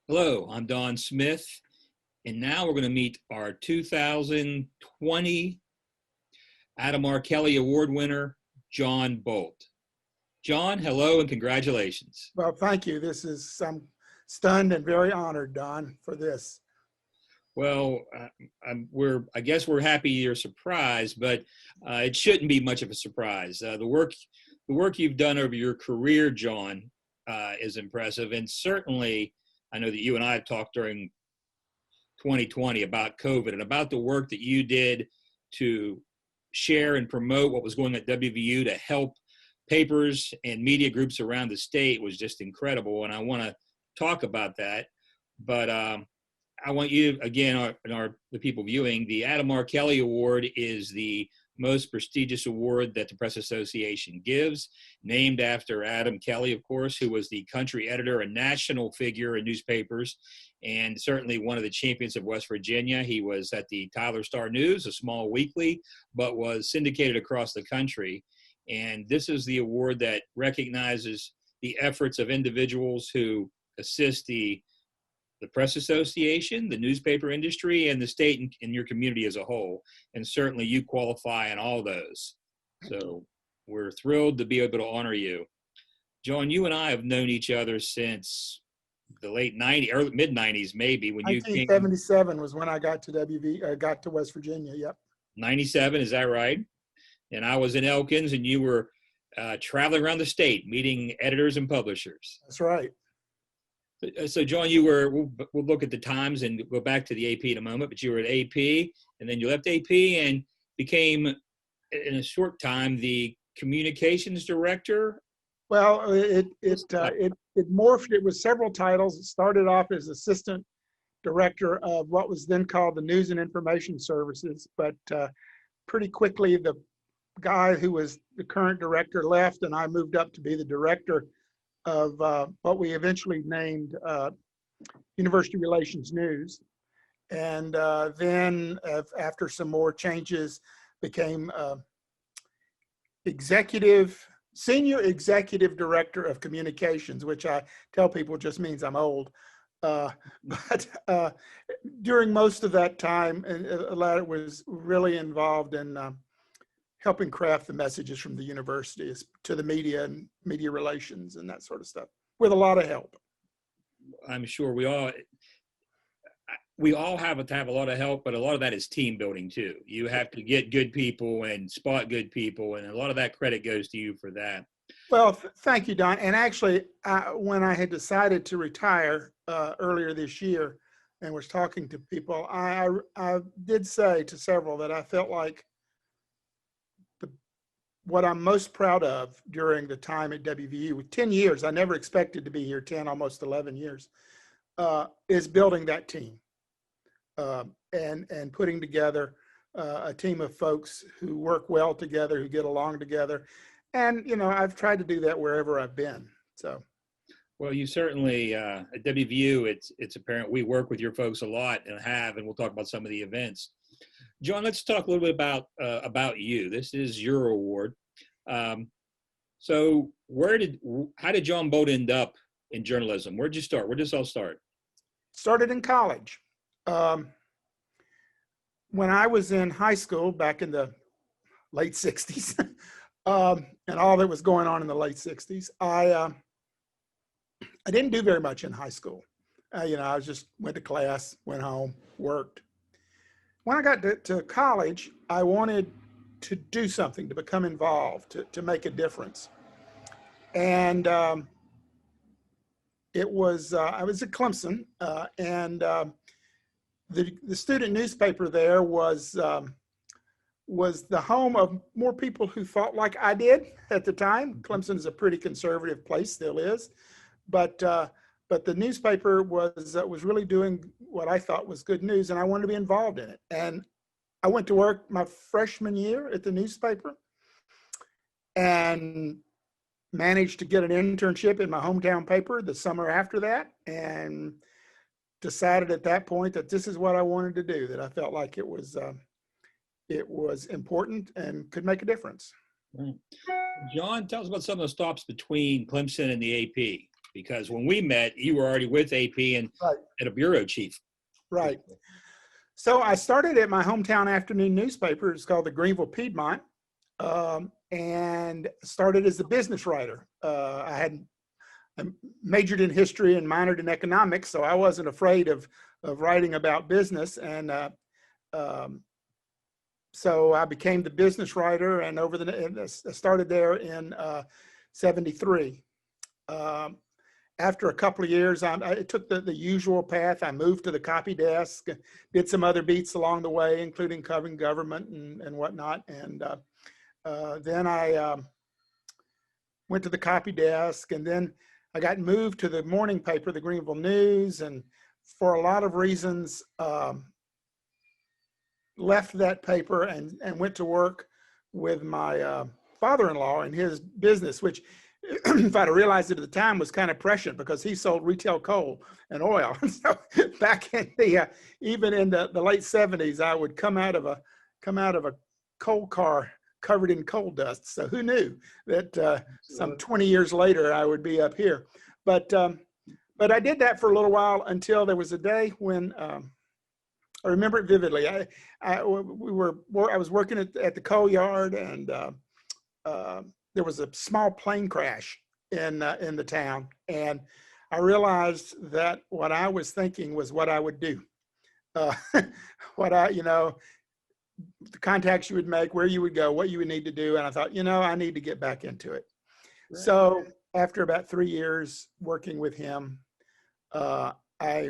Hello, I'm Don Smith, and now we're going to meet our 2020 Adam R. Kelly Award winner, John Bolt. John, hello and congratulations. Well, thank you. I'm stunned and very honored, Don, for this. Well, I guess we're happy you're surprised, but it shouldn't be much of a surprise. The work you've done over your career, John, is impressive, and certainly I know that you and I have talked during 2020 about COVID and about the work that you did to share and promote what was going on at WVU to help papers and media groups around the state was just incredible. And I want to talk about that. But I want you, again, the people viewing, the Adam R. Kelly Award is the most prestigious award that the Press Association gives, named after Adam Kelly, of course, who was the country editor, a national figure in newspapers, and certainly one of the champions of West Virginia. He was at the Tyler Star News, a small weekly, but was syndicated across the country. And this is the award that recognizes the efforts of individuals who assist the Press Association, the newspaper industry, and the state and your community as a whole. And certainly you qualify in all those. So we're thrilled to be able to honor you. John, you and I have known each other since the late 90s, early mid-90s maybe, when you came. 1977 was when I got to got to West Virginia, yep. 97, is that right? And I was in Elkins, and you were traveling around the state, meeting editors and publishers. That's right. So, John, we'll look at the times and go back to the AP in a moment, but you were at AP, and then you left AP and became, in a short time, the communications director. Well, it morphed. It was several titles. It started off as assistant director of what was then called the News and Information Services, but pretty quickly the guy who was the current director left, and I moved up to be the director of what we eventually named University Relations News. And then after some more changes, became senior executive director of communications, which I tell people just means I'm old. But during most of that time, a lot was really involved in helping craft the messages from the universities to the media and media relations and that sort of stuff, with a lot of help. I'm sure we all have to have a lot of help, but a lot of that is team building too. You have to get good people and spot good people, and a lot of that credit goes to you for that. Well, thank you, Don. And actually, when I had decided to retire earlier this year and was talking to people, I did say to several that I felt like what I'm most proud of during the time at WVU, with 10 years, I never expected to be here, 10, almost 11 years, is building that team and putting together a team of folks who work well together, who get along together. And, I've tried to do that wherever I've been. So. Well, you certainly, at WVU, it's apparent we work with your folks a lot and we'll talk about some of the events. John, let's talk a little bit about you. This is your award. So how did John Bolt end up in journalism? Where'd you start? Where did this all start? Started in college. When I was in high school back in the late 60s, and all that was going on in the late 60s, I didn't do very much in high school. I just went to class, went home, worked. When I got to college, I wanted to do something, to become involved, to make a difference. And I was at Clemson, and the student newspaper there was the home of more people who thought like I did at the time. Clemson is a pretty conservative place, still is, but the newspaper was really doing what I thought was good news, and I wanted to be involved in it. And I went to work my freshman year at the newspaper and managed to get an internship in my hometown paper the summer after that, and decided at that point that this is what I wanted to do, that I felt like it was important and could make a difference. Right. John, tell us about some of the stops between Clemson and the AP, because when we met, you were already with AP and Right. at a bureau chief. Right. So I started at my hometown afternoon newspaper. It's called the Greenville Piedmont, and started as a business writer. I majored in history and minored in economics, so I wasn't afraid of writing about business. And so I became the business writer, and I started there in '73. After a couple of years, I took the usual path. I moved to the copy desk, did some other beats along the way, including covering government and whatnot. And then I went to the copy desk, and then I got moved to the morning paper, the Greenville News, and for a lot of reasons, left that paper and went to work with my father-in-law in his business, which if I'd have realized it at the time was kind of prescient because he sold retail coal and oil. So back in even in the late '70s, I would come out of a coal car covered in coal dust. So who knew that some 20 years later I would be up here? But I did that for a little while until there was a day when I remember it vividly. I was working at the coal yard, and there was a small plane crash in the town, and I realized that what I was thinking was what I would do, the contacts you would make, where you would go, what you would need to do, and I thought, I need to get back into it. Right. So after about 3 years working with him, I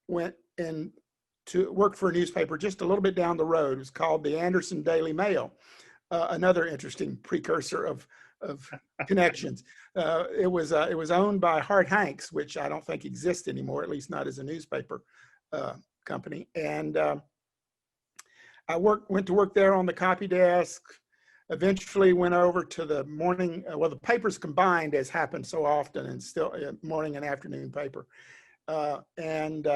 went in to work for a newspaper just a little bit down the road. It was called the Anderson Daily Mail. Another interesting precursor of connections. It was owned by Hart Hanks, which I don't think exists anymore, at least not as a newspaper company. And I went to work there on the copy desk. Eventually went over to the morning. The papers combined, as happens so often, and still morning and afternoon paper. And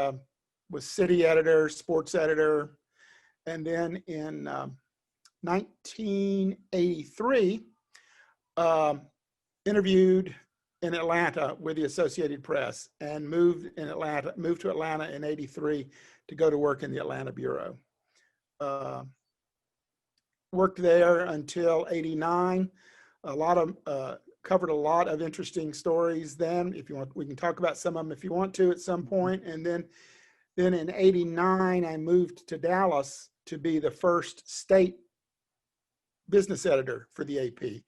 was city editor, sports editor, and then in 1983, interviewed in Atlanta with the Associated Press, and moved to Atlanta in '83 to go to work in the Atlanta bureau. Worked there until '89. Covered a lot of interesting stories then. If you want, we can talk about some of them if you want to at some point. And then in '89, I moved to Dallas to be the first state business editor for the AP. They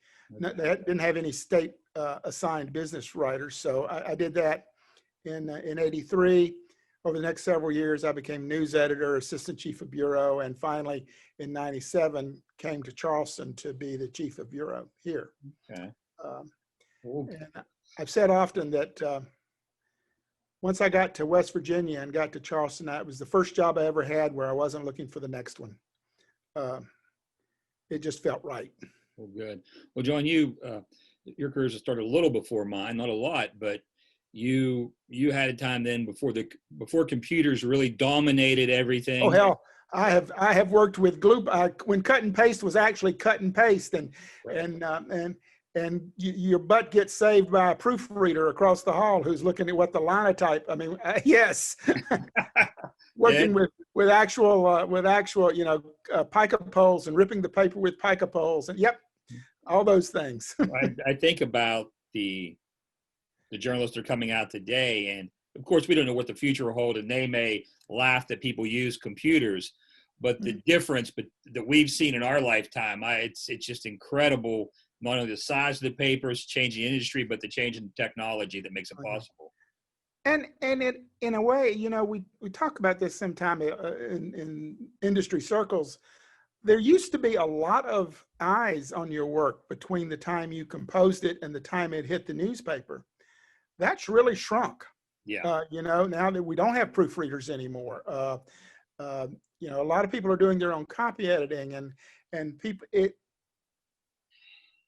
didn't have any state assigned business writers, so I did that in '83. Over the next several years, I became news editor, assistant chief of bureau, and finally in '97 came to Charleston to be the chief of bureau here. Okay. And I've said often that once I got to West Virginia and got to Charleston, it was the first job I ever had where I wasn't looking for the next one. It just felt right. Well, good. Well, John, your career started a little before mine, not a lot, but you had a time then before computers really dominated everything. Oh hell, I have worked with glue when cut and paste was actually cut and paste, and right. and your butt gets saved by a proofreader across the hall who's looking at what the linotype. I mean, yes, working with actual pica poles and ripping the paper with pica poles, and yep, all those things. I think about the journalists that are coming out today, and of course we don't know what the future will hold, and they may laugh that people use computers, but the difference that we've seen in our lifetime, it's just incredible. Not only the size of the papers changing the industry, but the change in technology that makes it possible. And it, in a way, we talk about this sometime in industry circles. There used to be a lot of eyes on your work between the time you composed it and the time it hit the newspaper. That's really shrunk. Yeah. Now that we don't have proofreaders anymore, a lot of people are doing their own copy editing, and people.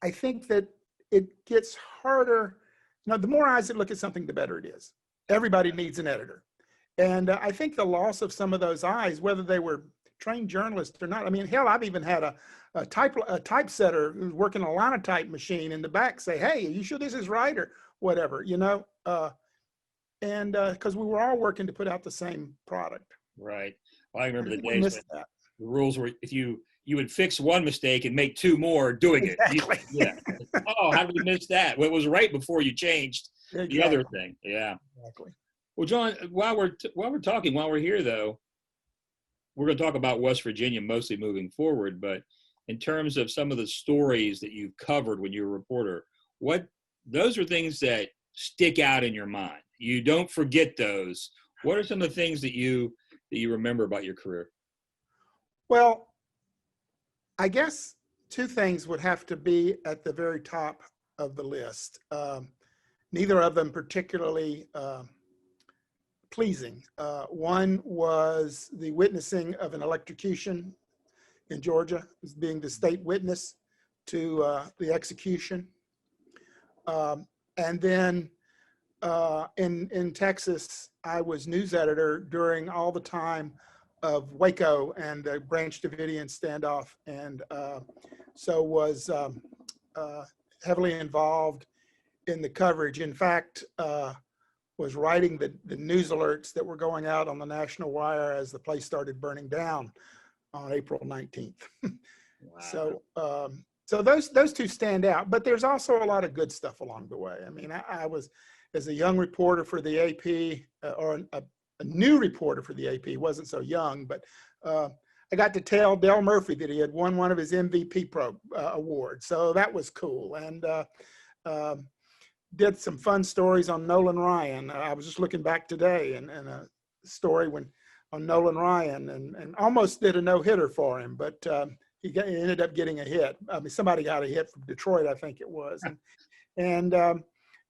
I think that it gets harder. The more eyes that look at something, the better it is. Everybody needs an editor, and I think the loss of some of those eyes, whether they were trained journalist or not. I mean, hell, I've even had a typesetter who's working a linotype machine in the back say, "Hey, are you sure this is right?" or whatever, you know. And because we were all working to put out the same product. Right. Well, I remember And the we days when missed that. the rules were if you would fix one mistake and make two more doing it. Exactly. Yeah. Oh, how did we miss that? Well, it was right before you changed the other Exactly. thing. Yeah. Exactly. Well, John, while we're here though, we're going to talk about West Virginia mostly moving forward, but in terms of some of the stories that you've covered when you're a reporter, those are things that stick out in your mind. You don't forget those. What are some of the things that you remember about your career? Well, I guess two things would have to be at the very top of the list. Neither of them particularly pleasing. One was the witnessing of an electrocution in Georgia, as being the state witness to the execution. And then in Texas, I was news editor during all the time of Waco and the Branch Davidian standoff, and so was heavily involved in the coverage. In fact, was writing the news alerts that were going out on the national wire as the place started burning down on April 19th. Wow. So those two stand out, but there's also a lot of good stuff along the way. I mean, I was, as a young reporter for the AP, or a new reporter for the AP, wasn't so young, but I got to tell Del Murphy that he had won one of his MVP awards. So that was cool. And did some fun stories on Nolan Ryan. I was just looking back today and a story on Nolan Ryan and almost did a no-hitter for him, but he ended up getting a hit. I mean, somebody got a hit from Detroit, I think it was. And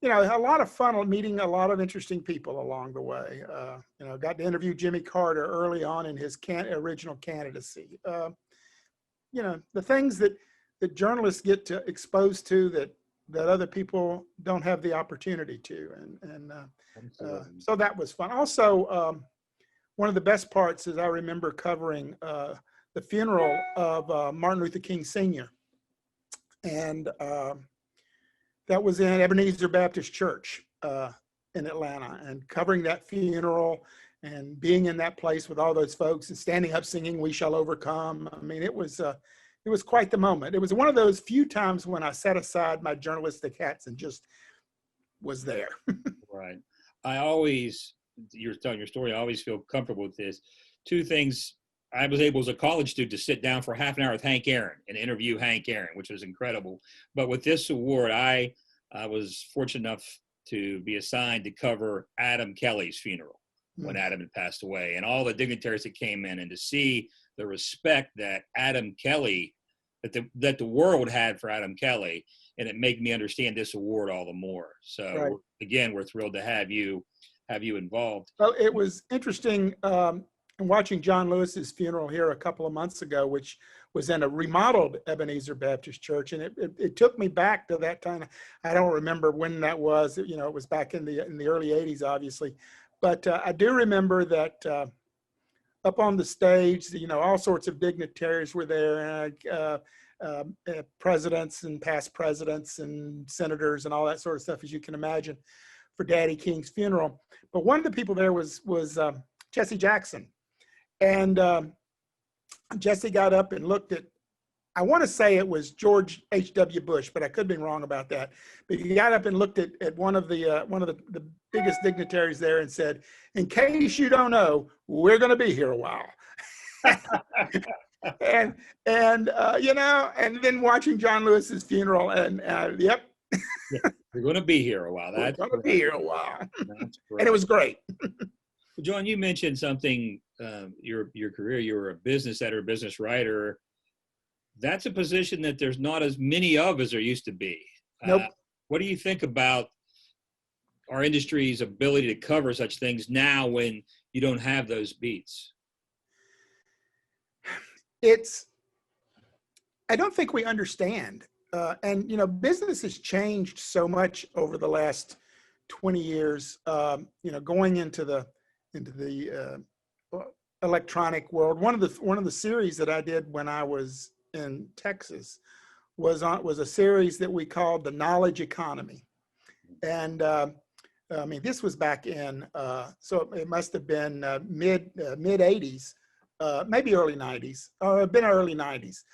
you know, a lot of fun meeting a lot of interesting people along the way. You know, got to interview Jimmy Carter early on in his original candidacy. You know, the things that journalists get to exposed to that other people don't have the opportunity to. And so that was fun. Also, one of the best parts is I remember covering the funeral of Martin Luther King Sr. And that was in Ebenezer Baptist Church in Atlanta, and covering that funeral and being in that place with all those folks and standing up singing "We Shall Overcome." I mean, it was quite the moment. It was one of those few times when I set aside my journalistic hats and just was there. Right. You're telling your story, I always feel comfortable with this. Two things. I was able as a college student to sit down for half an hour with Hank Aaron and interview Hank Aaron, which was incredible. But with this award, I was fortunate enough to be assigned to cover Adam Kelly's funeral when Adam had passed away, and all the dignitaries that came in, and to see the respect that Adam Kelly, that the world had for Adam Kelly, and it made me understand this award all the more. So Right. Again, we're thrilled to have you involved. Well, it was interesting watching John Lewis's funeral here a couple of months ago, which was in a remodeled Ebenezer Baptist Church, and it took me back to that time. I don't remember when that was. You know, it was back in the early '80s, obviously, but I do remember that up on the stage, you know, all sorts of dignitaries were there, presidents and past presidents and senators and all that sort of stuff, as you can imagine, for Daddy King's funeral. But one of the people there was Jesse Jackson. And Jesse got up and looked at, I want to say it was George H.W. Bush, but I could be wrong about that. But he got up and looked at one of the biggest dignitaries there and said, "In case you don't know, we're going to be here a while." and you know, and then watching John Lewis's funeral, and yep. Yeah, you're going to be here a while. We're going to be here a while. And it was great. Well, John, you mentioned something, your career, you were a business editor, business writer. That's a position that there's not as many of as there used to be. Nope. What do you think about our industry's ability to cover such things now when you don't have those beats? I don't think we understand. And, you know, business has changed so much over the last 20 years, you know, going into the electronic world. One of the series that I did when I was in Texas was a series that we called The Knowledge Economy. And I mean, this was back in, so it must have been mid 80s, maybe early 90s, or been early 90s.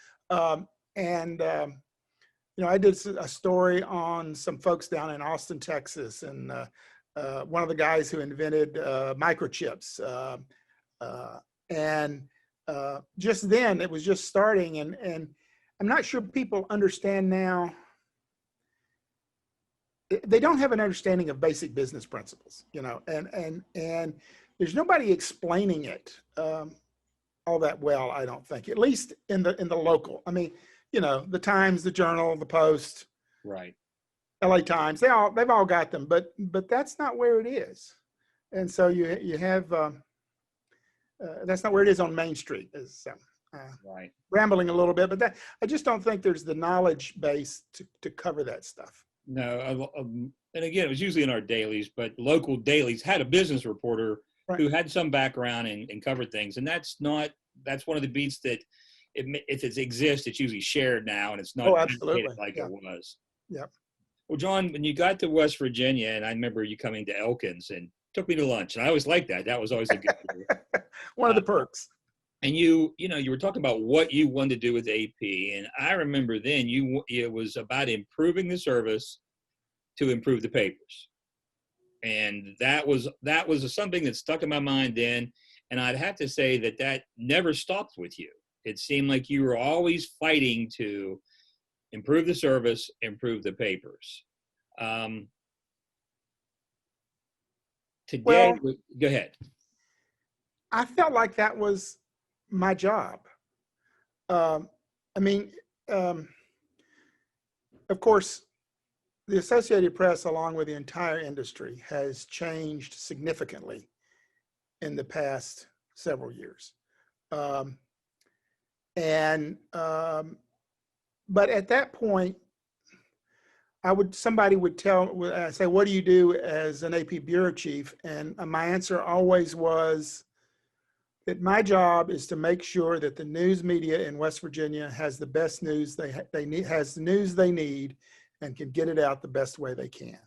And you know, I did a story on some folks down in Austin, Texas, and one of the guys who invented microchips. And just then, it was just starting, and I'm not sure people understand now. They don't have an understanding of basic business principles, you know, and there's nobody explaining it all that well, I don't think, at least in the local. I mean, you know, the Times, the Journal, the Post, Right. LA Times, they've all got them, but that's not where it is. And so you have that's not where it is on Main Street. Is Right. rambling a little bit, but that I just don't think there's the knowledge base to cover that stuff. No, and again, it was usually in our dailies, but local dailies had a business reporter Right. who had some background and covered things. And that's one of the beats that if it exists, it's usually shared now, and it's not Absolutely. like Yeah. it was. Yep. Well, John, when you got to West Virginia, and I remember you coming to Elkins and took me to lunch, and I always liked that. That was always a good thing. One of the perks. And you were talking about what you wanted to do with AP, and I remember then it was about improving the service to improve the papers, and that was something that stuck in my mind then. And I'd have to say that never stopped with you. It seemed like you were always fighting to improve the service, improve the papers. Today, Well, go ahead. I felt like that was my job. I mean, of course, the Associated Press, along with the entire industry, has changed significantly in the past several years. But at that point, somebody would say, what do you do as an AP bureau chief? And my answer always was that my job is to make sure that the news media in West Virginia has the best news they need, has the news they need, and can get it out the best way they can.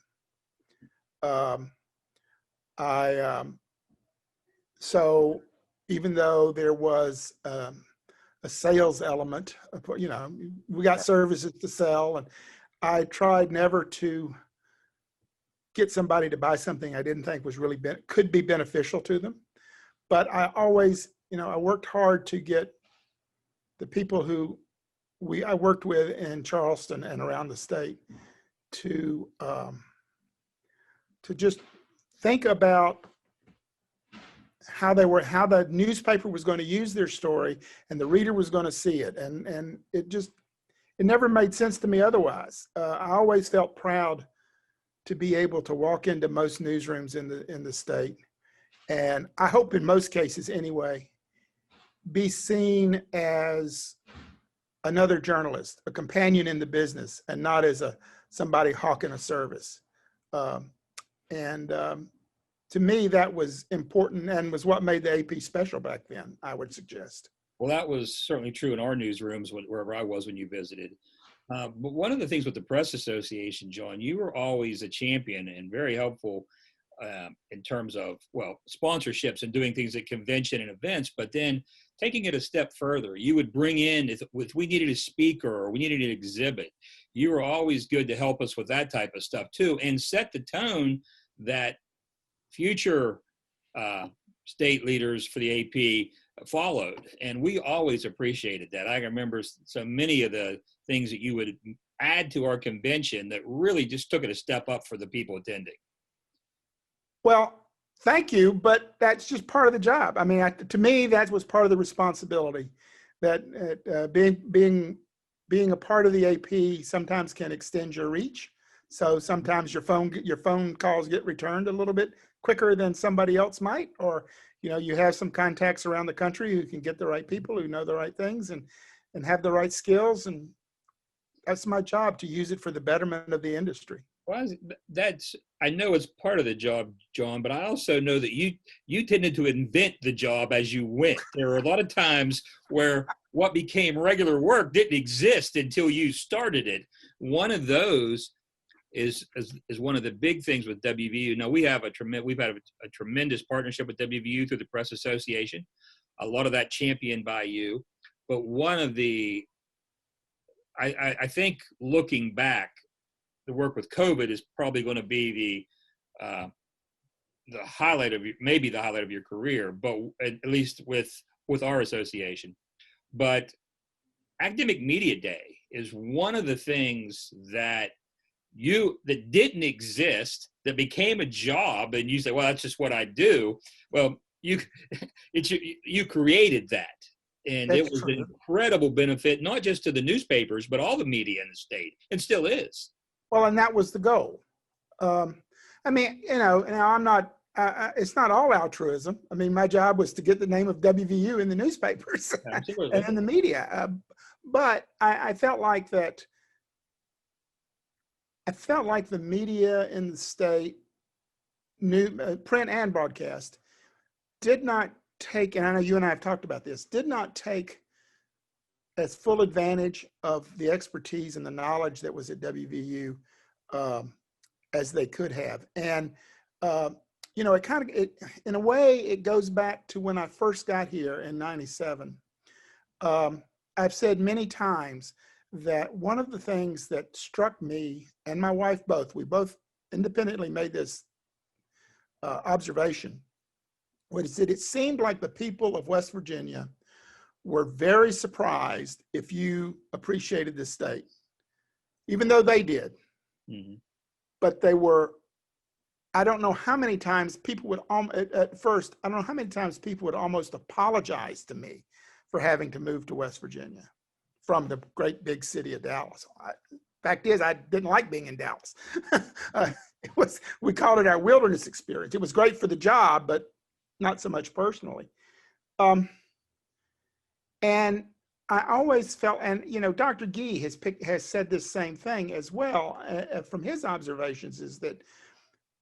So even though there was a sales element, you know, we got services to sell, and I tried never to get somebody to buy something I didn't think was really could be beneficial to them. But I always, you know, I worked hard to get the people who I worked with in Charleston and around the state to just think about how the newspaper was going to use their story and the reader was going to see it. And it never made sense to me otherwise. I always felt proud to be able to walk into most newsrooms in the state, and I hope in most cases anyway, be seen as another journalist, a companion in the business, and not as somebody hawking a service. To me, that was important and was what made the AP special back then, I would suggest. Well, that was certainly true in our newsrooms wherever I was when you visited. But one of the things with the Press Association, John, you were always a champion and very helpful in terms of, well, sponsorships and doing things at convention and events, but then taking it a step further. You would bring in, if we needed a speaker or we needed an exhibit, you were always good to help us with that type of stuff too, and set the tone that future state leaders for the AP followed. And we always appreciated that. I remember so many of the things that you would add to our convention that really just took it a step up for the people attending. Well, thank you, but that's just part of the job. I mean, to me, that was part of the responsibility. That being a part of the AP sometimes can extend your reach. So sometimes your phone calls get returned a little bit quicker than somebody else might, or you have some contacts around the country who can get the right people who know the right things and have the right skills, and that's my job, to use it for the betterment of the industry. Well, that's, I know it's part of the job, John, but I also know that you tended to invent the job as you went. There were a lot of times where what became regular work didn't exist until you started it. One of those is one of the big things with WVU. Now we've had a tremendous partnership with WVU through the Press Association. A lot of that championed by you, but one of the I think looking back, the work with COVID is probably going to be the highlight of maybe the highlight of your career, but at least with our association. But Academic Media Day is one of the things that didn't exist, that became a job, and you say, well, that's just what I do. Well, you created that. And That's it was true. an incredible benefit, not just to the newspapers, but all the media in the state, and still is. Well, and that was the goal. I mean, now I'm not, it's not all altruism. I mean, my job was to get the name of WVU in the newspapers and in the media. But I felt like that, I felt like the media in the state, print and broadcast, did not take, and I know you and I have talked about this, did not take as full advantage of the expertise and the knowledge that was at WVU as they could have. And, it in a way, it goes back to when I first got here in '97. I've said many times that one of the things that struck me and my wife both, we both independently made this observation, was that it seemed like the people of West Virginia were very surprised if you appreciated the state, even though they did. Mm-hmm. But they were, I don't know how many times people would, at first, I don't know how many times people would almost apologize to me for having to move to West Virginia from the great big city of Dallas. Fact is, I didn't like being in Dallas. We called it our wilderness experience. It was great for the job, but not so much personally. And I always felt, and Dr. Gee has said this same thing as well from his observations, is that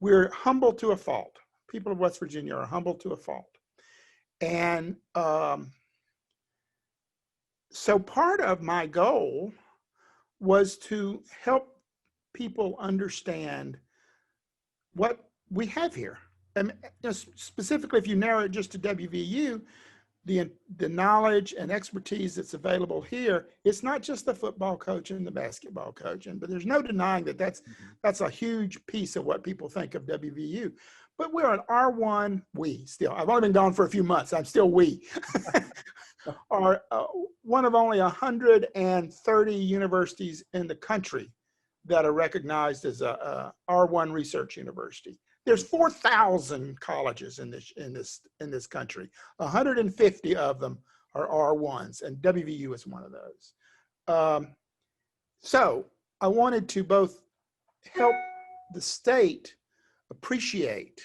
we're humble to a fault. People of West Virginia are humble to a fault. And so part of my goal was to help people understand what we have here. And specifically, if you narrow it just to WVU, the knowledge and expertise that's available here, it's not just the football coach and the basketball coach, but there's no denying that that's a huge piece of what people think of WVU. But we're an R1, I've only been gone for a few months, I'm still are one of only 130 universities in the country that are recognized as a R1 research university. There's 4,000 colleges in this country. 150 of them are R1s, and WVU is one of those. So I wanted to both help the state appreciate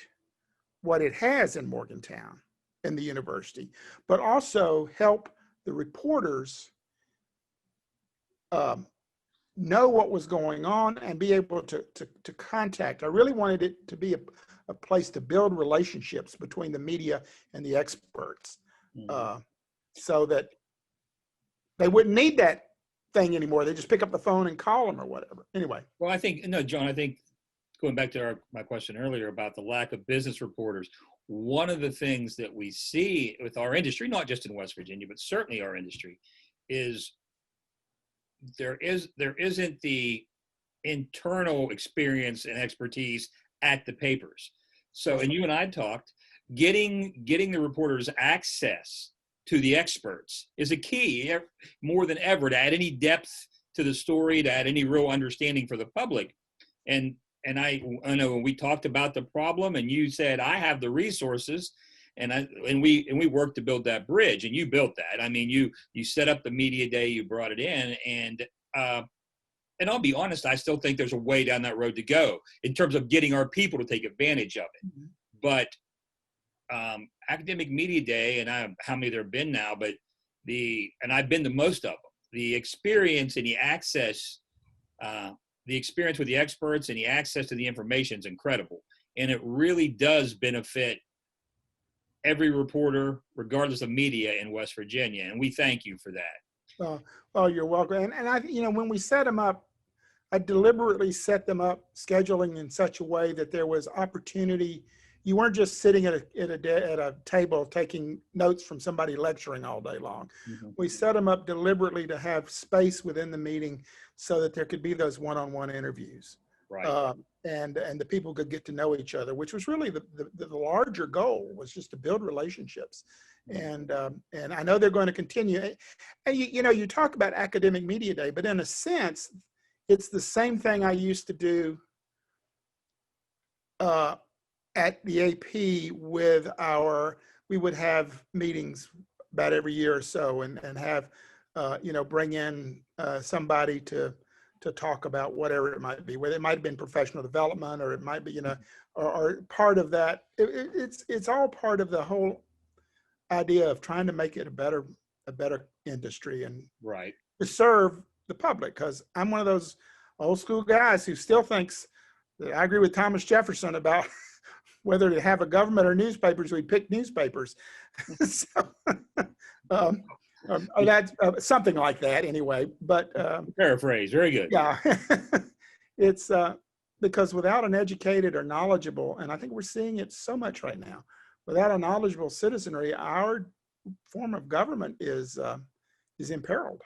what it has in Morgantown and the university, but also help the reporters know what was going on and be able to contact. I really wanted it to be a place to build relationships between the media and the experts, so that they wouldn't need that thing anymore. They just pick up the phone and call them or whatever. Anyway. Well, John, I think going back to my question earlier about the lack of business reporters, one of the things that we see with our industry, not just in West Virginia, but certainly our industry, is there isn't the internal experience and expertise at the papers. So, and you and I talked, getting the reporters access to the experts is a key more than ever to add any depth to the story, to add any real understanding for the public. And I know when we talked about the problem, and you said, I have the resources, and we worked to build that bridge, and you built that. I mean, you set up the media day, you brought it in, and I'll be honest, I still think there's a way down that road to go in terms of getting our people to take advantage of it. Mm-hmm. But Academic Media Day, and how many there have been now, but and I've been to most of them, the experience and the access the experience with the experts and the access to the information is incredible. And it really does benefit every reporter, regardless of media in West Virginia. And we thank you for that. Oh, you're welcome. And I, when we set them up, I deliberately set them up scheduling in such a way that there was opportunity. You weren't just sitting at a table taking notes from somebody lecturing all day long. Mm-hmm. We set them up deliberately to have space within the meeting so that there could be those one-on-one interviews. Right. And the people could get to know each other, which was really the larger goal, was just to build relationships. And I know they're going to continue. And you talk about Academic Media Day, but in a sense, it's the same thing I used to do at the AP with we would have meetings about every year or so and have, bring in somebody to talk about whatever it might be, whether it might have been professional development or it might be, or part of that. It's all part of the whole idea of trying to make it a better industry and right to serve the public. Because I'm one of those old school guys who still thinks that I agree with Thomas Jefferson about whether to have a government or newspapers. We pick newspapers. So, that's something like that anyway. But paraphrase, very good. Yeah, it's because without an educated or knowledgeable, and I think we're seeing it so much right now, without a knowledgeable citizenry, our form of government is imperiled.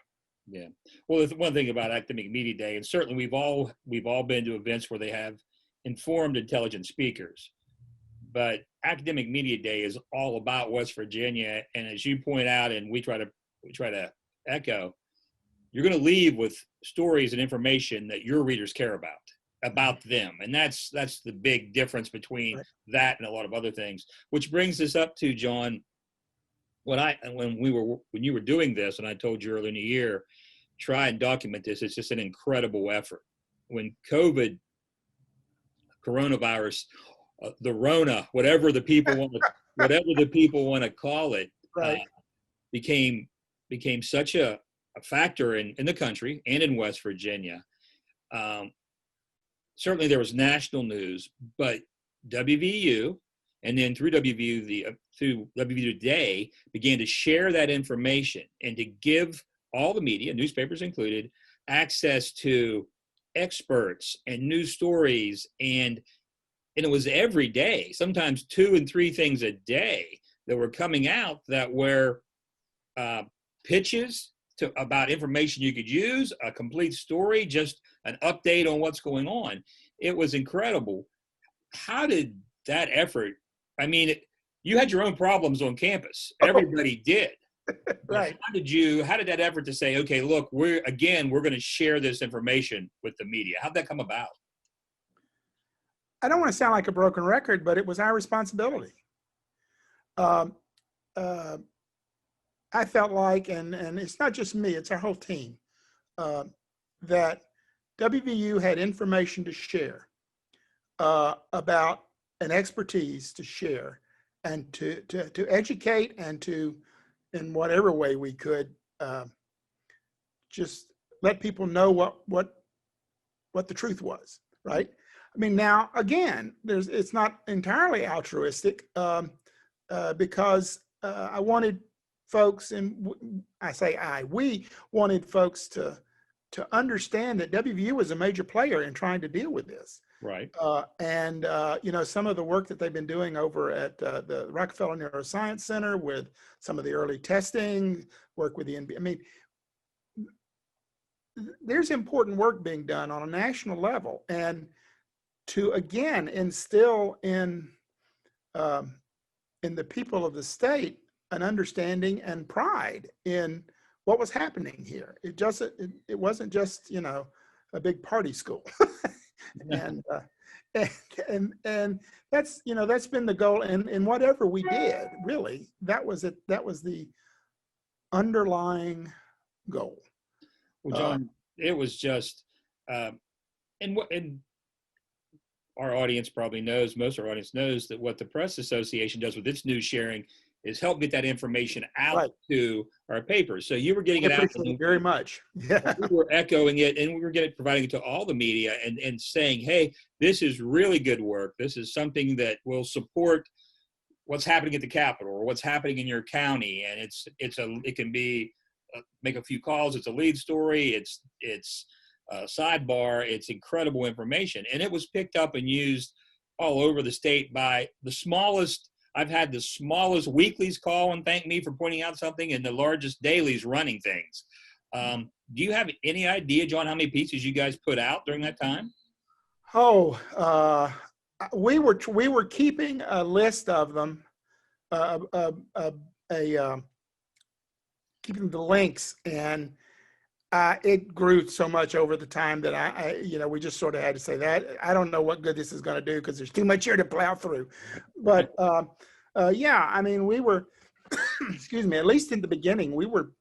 Yeah. Well, the one thing about Academic Media Day, and certainly we've all been to events where they have informed, intelligent speakers, but Academic Media Day is all about West Virginia. And as you point out, and we try to echo, you're going to leave with stories and information that your readers care about them. And that's the big difference between that and a lot of other things, which brings us up to, John, when you were doing this, and I told you earlier in the year, try and document this. It's just an incredible effort. When coronavirus, the Rona, whatever the people want to call it, right. became such a factor in the country and in West Virginia. Certainly there was national news, but WVU, and then through WVU Today, began to share that information and to give all the media, newspapers included, access to experts and news stories. And it was every day, sometimes 2 and 3 things a day that were coming out that were pitches about information you could use, a complete story, just an update on what's going on. It was incredible. How did that effort, I mean, you had your own problems on campus. Everybody did. Right. How did that effort to say, okay, look, we're going to share this information with the media? How'd that come about? I don't want to sound like a broken record, but it was our responsibility. I felt like, and it's not just me, it's our whole team, that WVU had information to share about an expertise to share and to educate and to, in whatever way we could, just let people know what the truth was, right? I mean, now again, it's not entirely altruistic because I wanted folks, and we wanted folks to understand that WVU was a major player in trying to deal with this. Right. And some of the work that they've been doing over at the Rockefeller Neuroscience Center with some of the early testing, work with the NBA. I mean, there's important work being done on a national level, and to again instill in the people of the state an understanding and pride in what was happening here. It wasn't just a big party school. and that's been the goal, and whatever we did, really, that was it. That was the underlying goal. Well, John, it was just, and our audience probably knows, most of our audience knows, that what the Press Association does with its news sharing is help get that information out Right. to our papers. So you were getting I it out, appreciate it very much. Yeah. we were echoing it, and we were providing it to all the media and saying, hey, this is really good work. This is something that will support what's happening at the Capitol or what's happening in your county. And it can be, make a few calls. It's a lead story. It's a sidebar. It's incredible information. And it was picked up and used all over the state by the smallest. I've had the smallest weeklies call and thank me for pointing out something, and the largest dailies running things. Do you have any idea, John, how many pieces you guys put out during that time? Oh, we were keeping a list of them, keeping the links, and it grew so much over the time that we just sort of had to say that I don't know what good this is going to do because there's too much here to plow through. But yeah, I mean, we were, excuse me, at least in the beginning, we were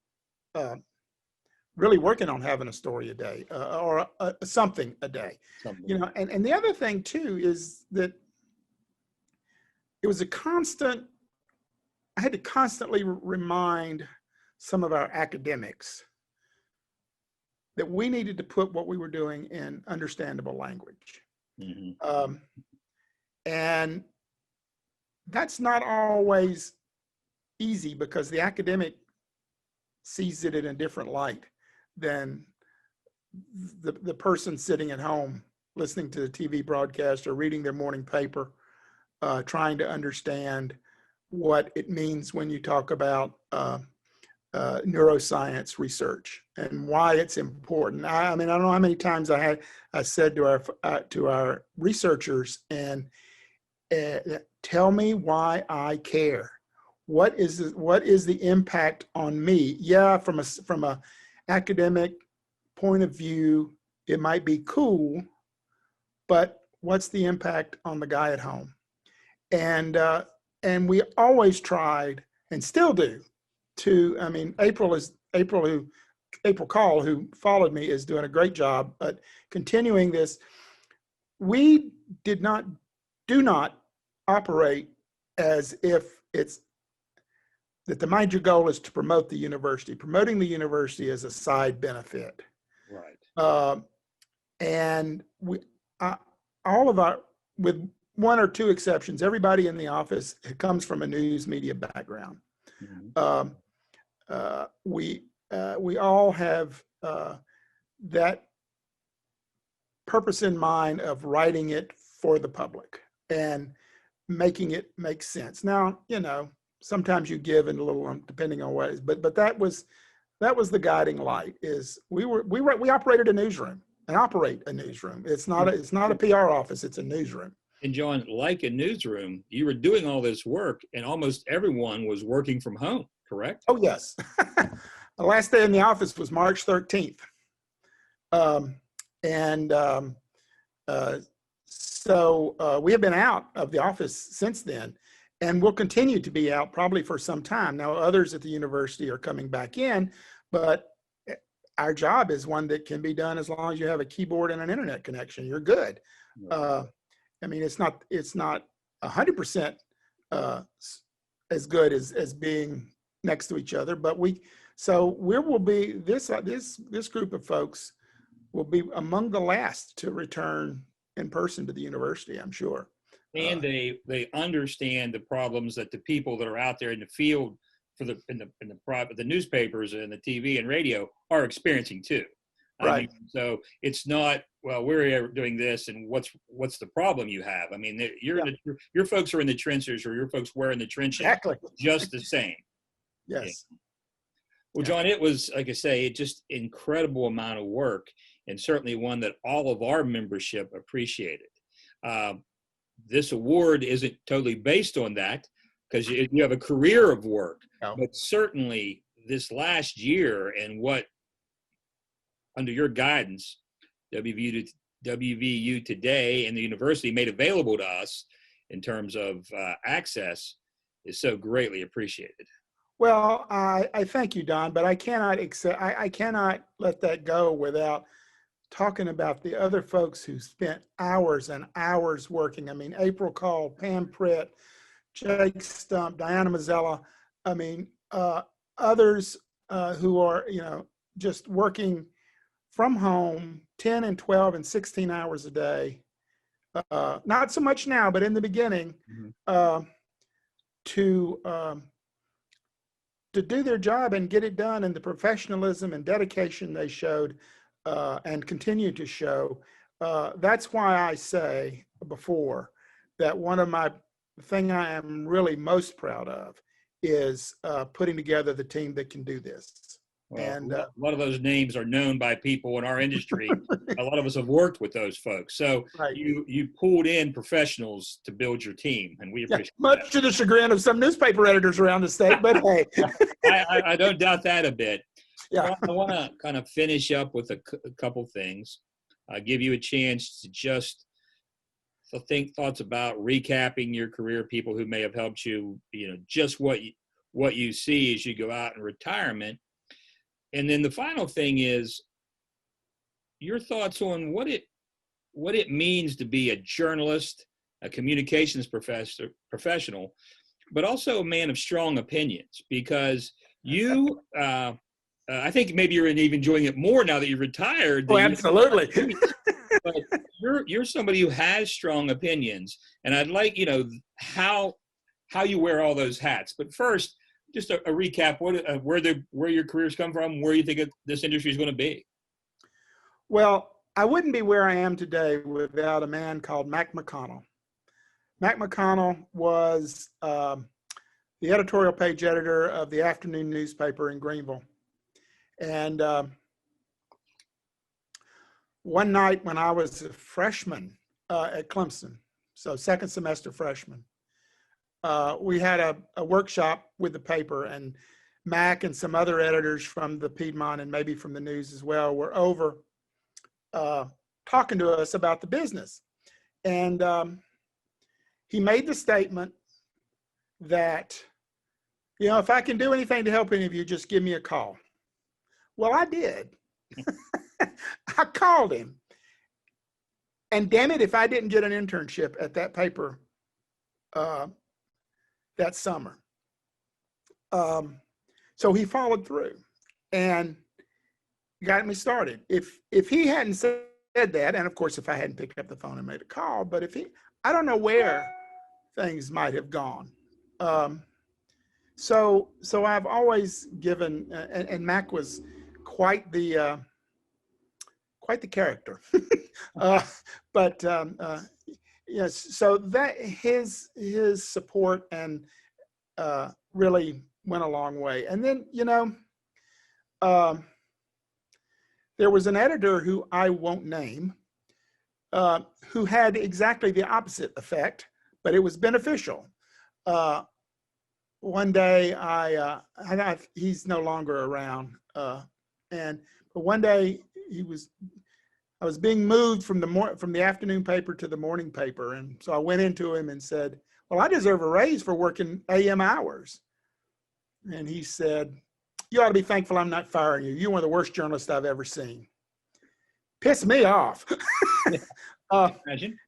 really working on having a story a day or something a day. And the other thing too is that it was I had to constantly remind some of our academics that we needed to put what we were doing in understandable language. Mm-hmm. And that's not always easy because the academic sees it in a different light than the person sitting at home listening to the TV broadcast or reading their morning paper, trying to understand what it means when you talk about neuroscience research and why it's important. I mean, I don't know how many times I said to our researchers, and tell me why I care. What is the impact on me? Yeah, from a academic point of view, it might be cool, but what's the impact on the guy at home? And we always tried and still do I mean, April Call, who followed me, is doing a great job at continuing this. We do not operate as if it's that the major goal is to promote the university. Promoting the university is a side benefit. Right. And we, all of our, with one or two exceptions, everybody in the office comes from a news media background. Mm-hmm. We all have that purpose in mind of writing it for the public and making it make sense. Now, sometimes you give in a little, depending on what it is, but that was the guiding light. Is we operated a newsroom and operate a newsroom. It's not a PR office. It's a newsroom. And John, like a newsroom, you were doing all this work, and almost everyone was working from home. Correct? Oh yes. The last day in the office was March 13th, so we have been out of the office since then. And we'll continue to be out probably for some time. Now, others at the university are coming back in, but our job is one that can be done as long as you have a keyboard and an internet connection. You're good. I mean, it's not 100% as good as being next to each other, but we will be this group of folks will be among the last to return in person to the university, I'm sure. And they understand the problems that the people that are out there in the field in the newspapers and the TV and radio are experiencing too. Right. I mean, so it's not, well, we're doing this and what's the problem you have? I mean, your folks are in the trenches, or your folks were in the trenches. Exactly. Just the same. Yes. Yeah. Well, John, it was, like I say, just incredible amount of work, and certainly one that all of our membership appreciated. This award isn't totally based on that because you have a career of work, but certainly this last year and what, under your guidance, WVU today and the university made available to us in terms of access is so greatly appreciated. Well, I thank you, Don, but I cannot let that go without talking about the other folks who spent hours and hours working. I mean, April Call, Pam Pritt, Jake Stump, Diana Mazzella. I mean, others who are, just working from home 10 and 12 and 16 hours a day. Not so much now, but in the beginning, to do their job and get it done, and the professionalism and dedication they showed and continue to show. That's why I say before that one of my thing I am really most proud of is putting together the team that can do this. Well, And a lot of those names are known by people in our industry. A lot of us have worked with those folks. So right. you pulled in professionals to build your team, and we appreciate much that. to the chagrin of some newspaper editors around the state, but hey. I don't doubt that a bit. Yeah. Well, I want to kind of finish up with a couple things. Give you a chance to just think thoughts about recapping your career, people who may have helped you, just what you see as you go out in retirement. And then the final thing is your thoughts on what it means to be a journalist, a communications professional, but also a man of strong opinions, because you, I think maybe you're even enjoying it more now that you've retired. Oh, absolutely. But you're somebody who has strong opinions, and I'd like, how you wear all those hats. But first, just a recap, where your careers come from, where you think this industry is going to be. Well, I wouldn't be where I am today without a man called Mac McConnell. Mac McConnell was the editorial page editor of the afternoon newspaper in Greenville. And one night when I was a freshman at Clemson, so second semester freshman, we had a workshop with the paper, and Mac and some other editors from the Piedmont and maybe from the news as well were over talking to us about the business. And he made the statement that, if I can do anything to help any of you, just give me a call. Well, I did. I called him. And damn it, if I didn't get an internship at that paper that summer. So he followed through and got me started. If he hadn't said that, and of course, if I hadn't picked up the phone and made a call, but I don't know where things might have gone. So I've always given, and Mac was quite the character. But yes, so that his support and really went a long way. And then, there was an editor who I won't name, who had exactly the opposite effect, but it was beneficial. One day he's no longer around. But one day I was being moved from the afternoon paper to the morning paper. And so I went into him and said, well, I deserve a raise for working AM hours. And he said, you ought to be thankful I'm not firing you. You're one of the worst journalists I've ever seen. Pissed me off. Imagine.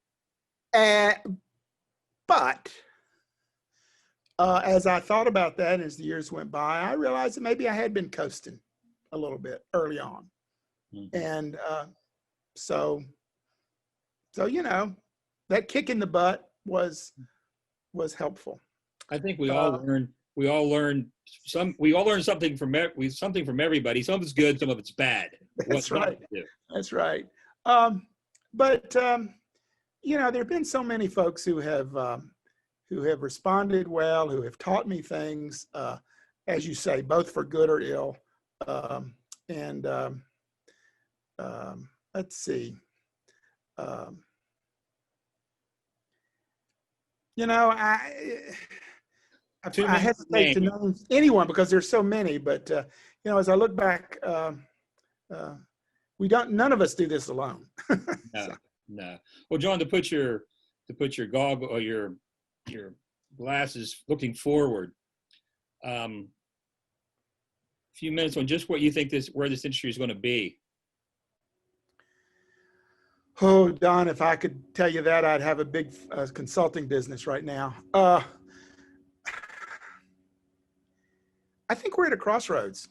But as I thought about that, as the years went by, I realized that maybe I had been coasting a little bit early on. Mm-hmm. And so that kick in the butt was helpful. I think we all learn something from everybody. Some of it's good, some of it's bad. That's right. That's right. But there have been so many folks who have responded well, who have taught me things, as you say, both for good or ill. Let's see. I hesitate to name anyone because there's so many, but as I look back, none of us do this alone. No. Well, John, to put your goggle or your glasses looking forward, a few minutes on just what you think where this industry is going to be. Oh, Don, if I could tell you that, I'd have a big consulting business right now. I think we're at a crossroads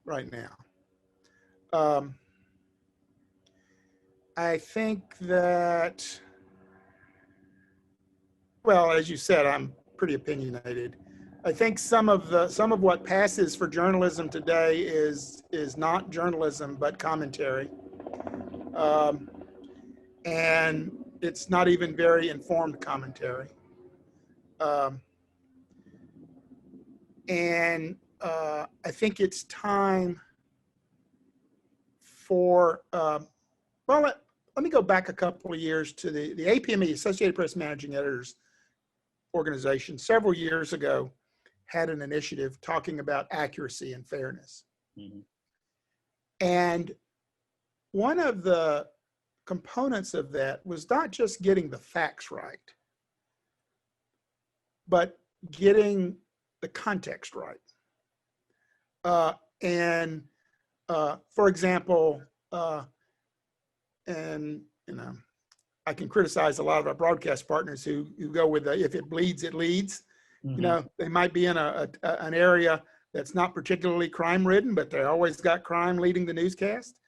right now. I think that, well, as you said, I'm pretty opinionated. I think some of what passes for journalism today is not journalism but commentary, and it's not even very informed commentary. And I think it's time for well, let me go back a couple of years to the APME, Associated Press Managing Editors organization, several years ago had an initiative talking about accuracy and fairness. Mm-hmm. And one of the components of that was not just getting the facts right, but getting the context right. For example, and I can criticize a lot of our broadcast partners who go with if it bleeds, it leads. Mm-hmm. They might be in an area that's not particularly crime ridden, but they always got crime leading the newscast.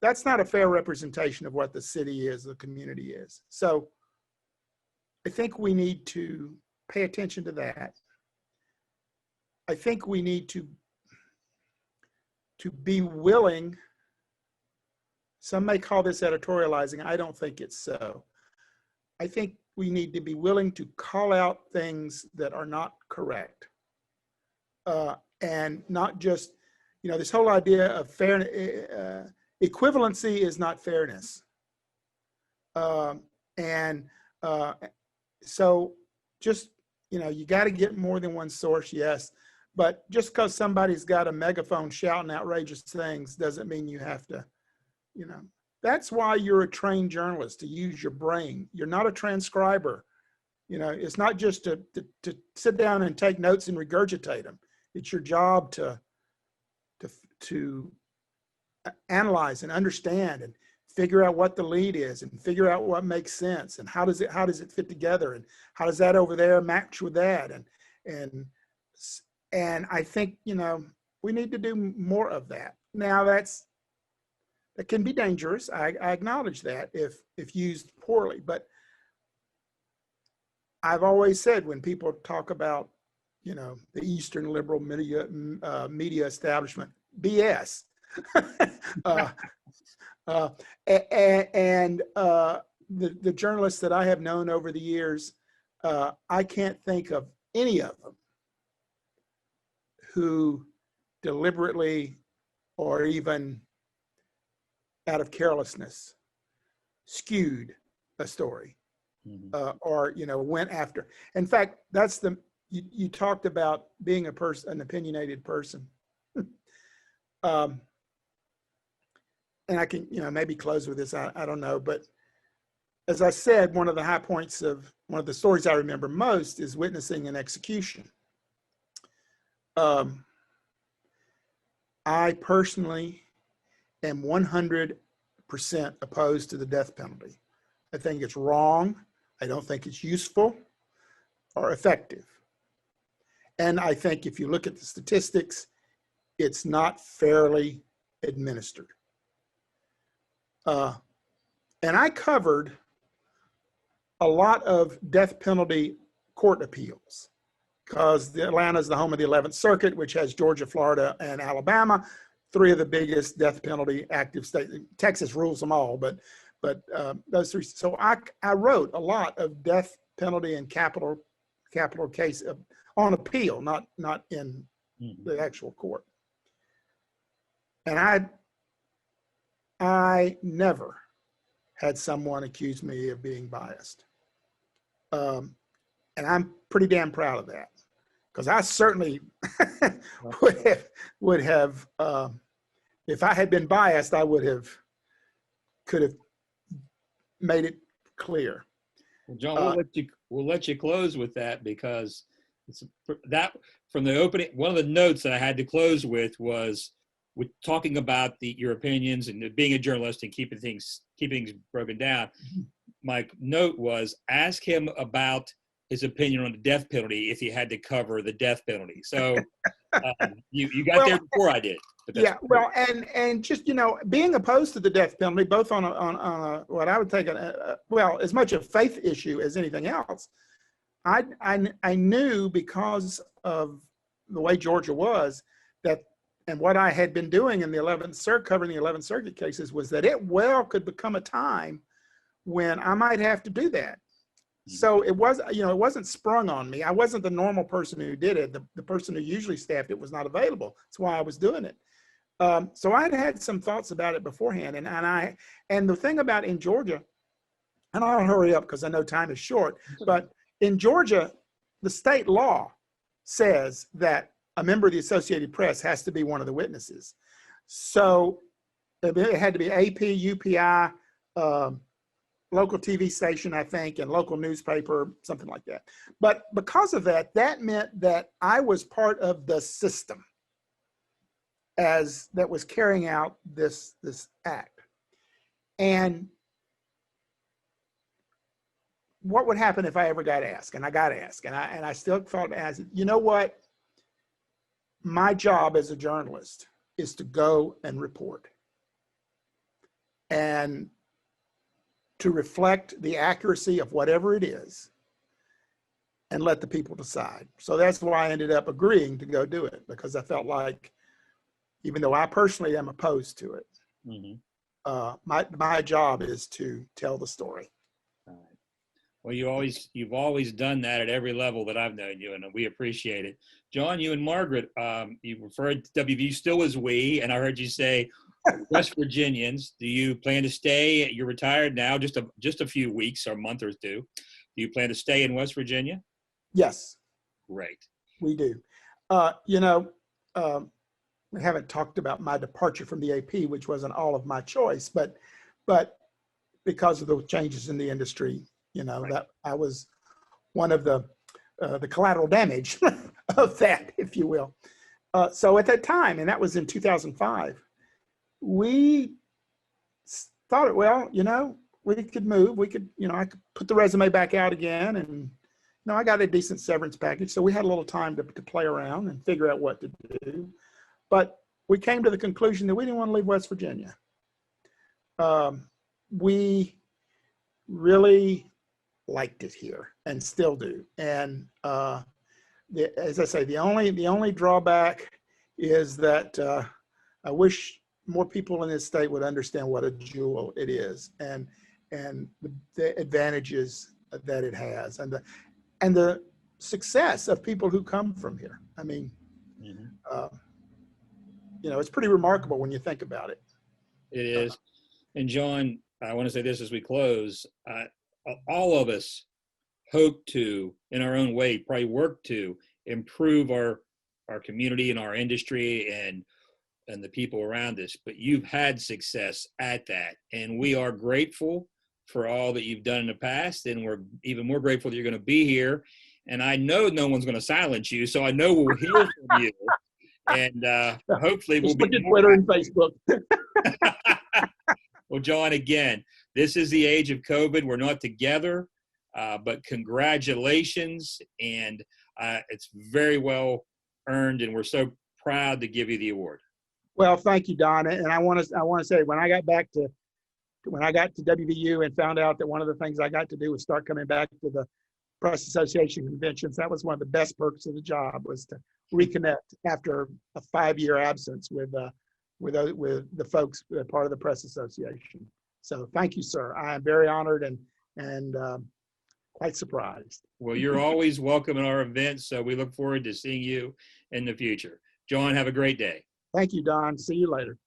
That's not a fair representation of what the city is, the community is. So I think we need to pay attention to that. I think we need to be willing. Some may call this editorializing. I don't think it's so. I think we need to be willing to call out things that are not correct. And not just, this whole idea of fairness, equivalency is not fairness. So just, you got to get more than one source, yes. But just because somebody's got a megaphone shouting outrageous things doesn't mean you have to, that's why you're a trained journalist, to use your brain. You're not a transcriber. It's not just to sit down and take notes and regurgitate them. It's your job to analyze and understand and figure out what the lead is and figure out what makes sense and how does it fit together and how does that over there match with that and I think we need to do more of that. Now that can be dangerous. I acknowledge that if used poorly, but I've always said when people talk about the Eastern liberal media establishment, BS. The journalists that I have known over the years, I can't think of any of them who deliberately or even out of carelessness skewed a story. Mm-hmm. Or went after. In fact, that's you talked about being an opinionated person. And I can maybe close with this. I don't know, but as I said, one of the high points of one of the stories I remember most is witnessing an execution. I personally am 100% opposed to the death penalty. I think it's wrong. I don't think it's useful or effective. And I think if you look at the statistics, it's not fairly administered. And I covered a lot of death penalty court appeals because Atlanta is the home of the 11th Circuit, which has Georgia, Florida, and Alabama, three of the biggest death penalty active states. Texas rules them all, but those three. So I wrote a lot of death penalty and capital case on appeal, not in the actual court. And I never had someone accuse me of being biased. And I'm pretty damn proud of that because I certainly would have if I had been biased, I could have made it clear. Well, John, we'll let you close with that because that from the opening. One of the notes that I had to close with was talking about your opinions and being a journalist and keeping things broken down. My note was ask him about his opinion on the death penalty if he had to cover the death penalty. So you got Well, there before I did. But that's yeah, well, and just, being opposed to the death penalty, both on a what I would take well, as much a faith issue as anything else. I knew, because of the way Georgia was, that, and what I had been doing in the 11th Circuit, covering the 11th Circuit cases, was that it well could become a time when I might have to do that. So it was, it wasn't sprung on me. I wasn't the normal person who did it. The person who usually staffed it was not available. That's why I was doing it. So I had some thoughts about it beforehand. And the thing about in Georgia, and I'll hurry up because I know time is short, but in Georgia, the state law says that a member of the Associated Press has to be one of the witnesses. So it had to be AP, UPI, local TV station, I think, and local newspaper, something like that. But because of that, that meant that I was part of the system that was carrying out this act. And what would happen if I ever got asked? And I got asked, and I still thought, you know what? My job as a journalist is to go and report and to reflect the accuracy of whatever it is and let the people decide. So that's why I ended up agreeing to go do it, because I felt like, even though I personally am opposed to it, my job is to tell the story. Well, you've always done that at every level that I've known you, and we appreciate it. John, you and Margaret, you referred to WVU still as we, and I heard you say West Virginians. Do you plan to stay? You're retired now, just a few weeks or a month or two. Do you plan to stay in West Virginia? Yes. Great. We do. We haven't talked about my departure from the AP, which wasn't all of my choice, but because of the changes in the industry, right, that I was one of the collateral damage of that, if you will. So at that time, and that was in 2005, we thought, well, we could move. We could, I could put the resume back out again, and I got a decent severance package, so we had a little time to play around and figure out what to do. But we came to the conclusion that we didn't want to leave West Virginia. We really liked it here and still do. And as I say, the only drawback is that I wish more people in this state would understand what a jewel it is, and the advantages that it has, and the success of people who come from here. I mean, it's pretty remarkable when you think about it. It is. And John, I want to say this as we close. All of us hope to, in our own way, probably work to improve our community and our industry and the people around us. But you've had success at that. And we are grateful for all that you've done in the past. And we're even more grateful that you're going to be here. And I know no one's going to silence you. So I know we'll hear from you. And hopefully we'll be on Twitter and Facebook. Well, John, again, this is the age of COVID. We're not together, but congratulations. And it's very well earned. And we're so proud to give you the award. Well, thank you, Don. And I want to say, when I got to WVU and found out that one of the things I got to do was start coming back to the Press Association conventions, that was one of the best perks of the job, was to reconnect after a 5-year absence with the folks that are part of the Press Association. So thank you, sir. I am very honored and quite surprised. Well, you're always welcome in our events, so we look forward to seeing you in the future. John, have a great day. Thank you, Don. See you later.